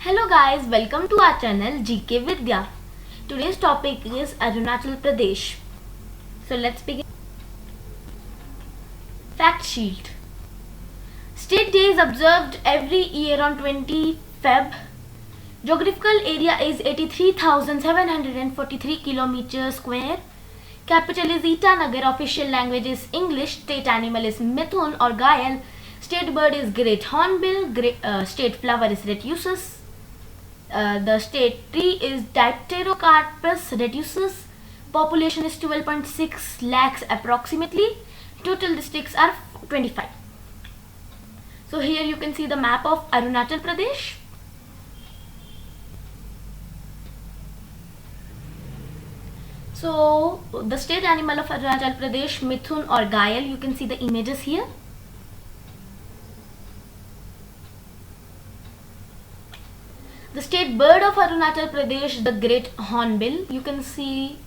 Hello guys, welcome to our channel GK Vidya. Today's topic is Arunachal Pradesh. So let's begin. Fact sheet. State Day is observed every year on 20 Feb. Geographical area is 83,743 kilometers square. Capital is Itanagar. Official language is English. State animal is Mithun or Ghayal. State bird is great hornbill. State flower is Retiusus. The state tree is Dipterocarpus reduces. Population is 12.6 lakhs approximately. Total districts are 25. So here you can see the map of Arunachal Pradesh. So the state animal of Arunachal Pradesh, Mithun or Ghayal, you can see the images here. The state bird of Arunachal Pradesh, the great hornbill, you can see.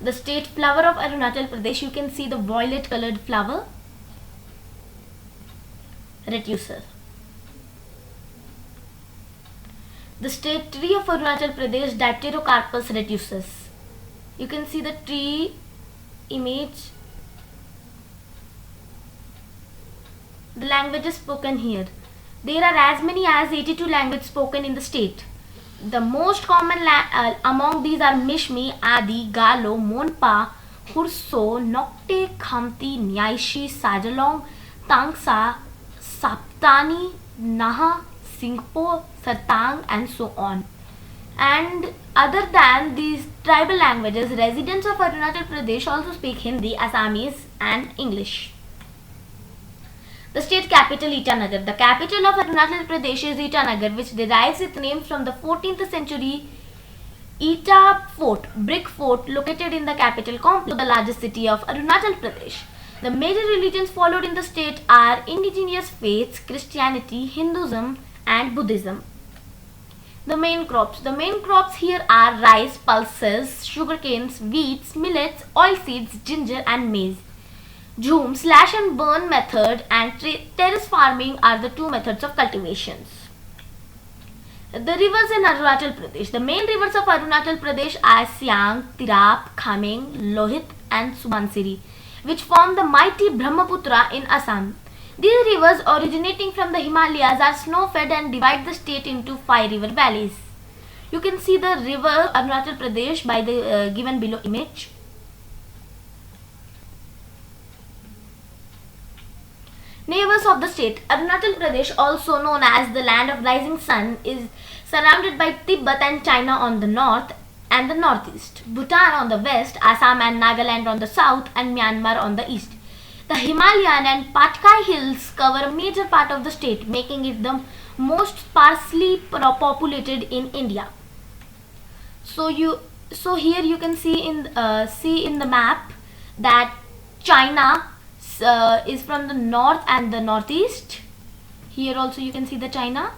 The state flower of Arunachal Pradesh, you can see the violet colored flower, Retiusus. The state tree of Arunachal Pradesh, Dipterocarpus retusus. You can see the tree image. The languages spoken here. There are as many as 82 languages spoken in the state. The most common among these are Mishmi, Adi, Galo, Monpa, Hurso, Nokte, Khamti, Nyaishi, Sajalong, Tangsa, Saptani, Naha, Singpo, Satang and so on. And other than these tribal languages, residents of Arunachal Pradesh also speak Hindi, Assamese and English. The state capital Itanagar. The capital of Arunachal Pradesh is Itanagar, which derives its name from the 14th century Ita fort, brick fort located in the capital complex, the largest city of Arunachal Pradesh. The major religions followed in the state are indigenous faiths, Christianity, Hinduism and Buddhism. The main crops. The main crops here are rice, pulses, sugarcanes, wheats, millets, oilseeds, ginger and maize. Jhoom, slash and burn method and terrace farming are the two methods of cultivations. The rivers in Arunachal Pradesh. The main rivers of Arunachal Pradesh are Siang, Tirap, Khameng, Lohit and Subansiri, which form the mighty Brahmaputra in Assam. These rivers originating from the Himalayas are snow-fed and divide the state into 5 river valleys. You can see the river Arunachal Pradesh by the given below image. Neighbors of the state. Arunachal Pradesh, also known as the land of rising sun, is surrounded by Tibet and China on the north and the northeast, Bhutan on the west, Assam and Nagaland on the south and Myanmar on the east. The Himalayan and Patkai hills cover a major part of the state, making it the most sparsely populated in India. So here you can see in the map that China is from the north and the northeast. Here also you can see the China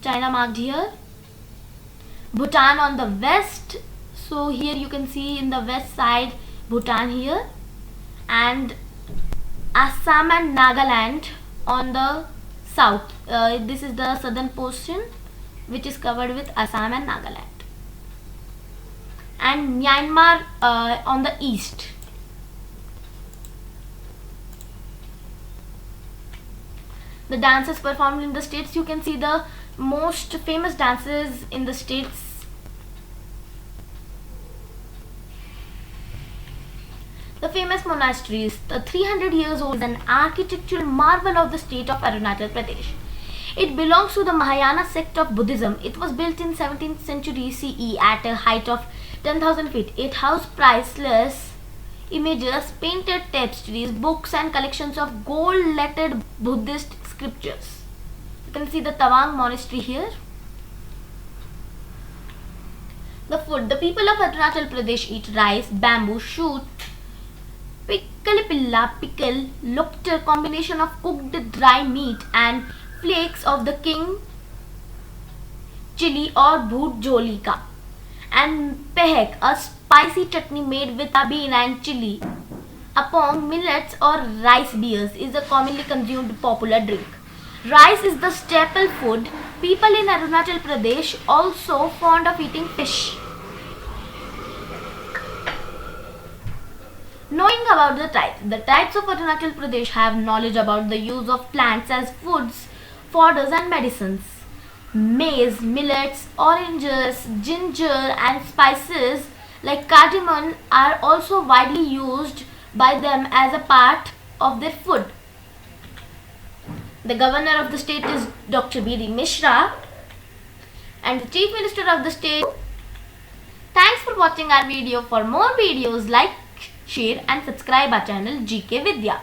marked here. Bhutan on the west. So here you can see in the west side Bhutan here, and Assam and Nagaland on the south. This is the southern portion which is covered with Assam and Nagaland, and Myanmar on the east. The dances performed in the states. You can see the most famous dances in the states. The famous monasteries. The 300 years old is an architectural marvel of the state of Arunachal Pradesh. It belongs to the Mahayana sect of Buddhism. It was built in 17th century CE at a height of 10,000 feet. It housed priceless images, painted tapestries, books and collections of gold-lettered Buddhist scriptures. You can see the Tawang monastery here. The food. The people of Arunachal Pradesh eat rice, bamboo shoot, pickle, lokter, combination of cooked dry meat and flakes of the king chili or bhoot jolika, and pehek, a spicy chutney made with bean and chili, Upon millets or rice beers is a commonly consumed popular drink. Rice is the staple food. People in Arunachal Pradesh also fond of eating fish. Knowing about the types of Arunachal Pradesh have knowledge about the use of plants as foods, fodders and medicines. Maize, millets, oranges, ginger and spices like cardamom are also widely used by them as a part of their food. The governor of the state is Dr. B.D. Mishra and the chief minister of the state. Thanks for watching our video. For more videos, like, share and subscribe our channel GK Vidya.